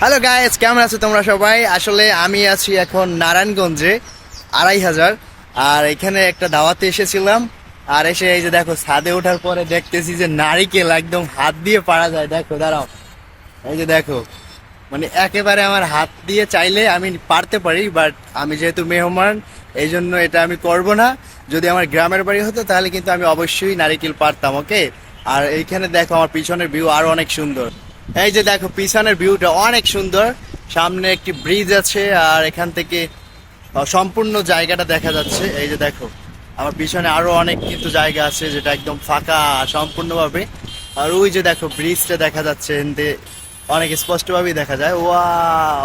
Hello guys, কেমন আছো তোমরা সবাই? আসলে আমি আছি এখন নারায়ণগঞ্জে ২৫০০। আর এখানে একটা দাওয়াতে এসেছিলাম। আর এসে এই যে দেখো, ছাদে ওঠার পরে দেখতেছি যে নারিকেল একদম হাত দিয়ে পাড়া যায়। দেখো, দাঁড়াও, এই যে দেখো, মানে একেবারে আমার হাত দিয়ে চাইলে আমি পারতে পারি, বাট আমি যেহেতু মেহমান এই জন্য এটা আমি করব না। যদি আমার গ্রামের বাড়ি হতো তাহলে কিন্তু আমি অবশ্যই নারিকেল পারতাম। ওকে। আর এইখানে দেখো, আমার পিছনের ভিউ আরো অনেক সুন্দর। এই যে দেখো, পিছনের ভিউটা অনেক সুন্দর। সামনে একটি ব্রিজ আছে, আর এখান থেকে সম্পূর্ণ জায়গাটা দেখা যাচ্ছে। এই যে দেখো, আমার পিছনে আরো অনেক কিন্তু জায়গা আছে যেটা একদম ফাঁকা সম্পূর্ণভাবে। আর ওই যে দেখো, ব্রিজটা দেখা যাচ্ছে, অনেক স্পষ্টভাবেই দেখা যায়। ওয়াও!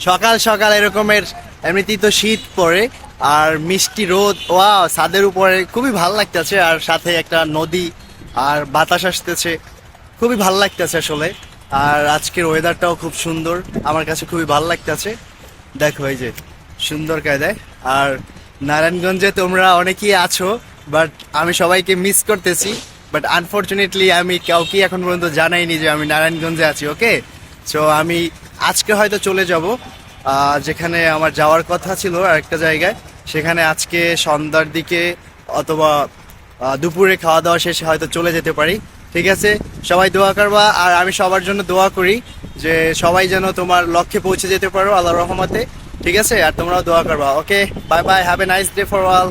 সকাল সকাল এরকমের, এমনিতেই তো শীত পড়ে, আর মিষ্টি রোদ, ওয়াও, ছাদের উপরে খুবই ভালো লাগতেছে। আর সাথে একটা নদী, আর বাতাস আসতেছে, খুবই ভালো লাগতেছে আসলে। আর আজকের ওয়েদারটাও খুব সুন্দর, আমার কাছে খুবই ভালো লাগতেছে। দেখো, এই যে সুন্দর কায়দায়। আর নারায়ণগঞ্জে তোমরা অনেকেই আছো, বাট আমি সবাইকে মিস করতেছি। বাট আনফর্চুনেটলি আমি কাউকে এখন পর্যন্ত জানাইনি যে আমি নারায়ণগঞ্জে আছি। ওকে। সো আমি আজকে হয়তো চলে যাব যেখানে আমার যাওয়ার কথা ছিল আরেকটা জায়গায়, সেখানে আজকে সন্ধ্যার দিকে অথবা দুপুরে খাওয়া দাওয়া শেষে হয়তো চলে যেতে পারি। ঠিক আছে, সবাই দোয়া করবা, আর আমি সবার জন্য দোয়া করি যে সবাই যেন তোমার লক্ষ্যে পৌঁছে যেতে পারো আল্লাহর রহমতে। ঠিক আছে, আর তোমরাও দোয়া করবা। Okay, bye bye, have a nice day for all.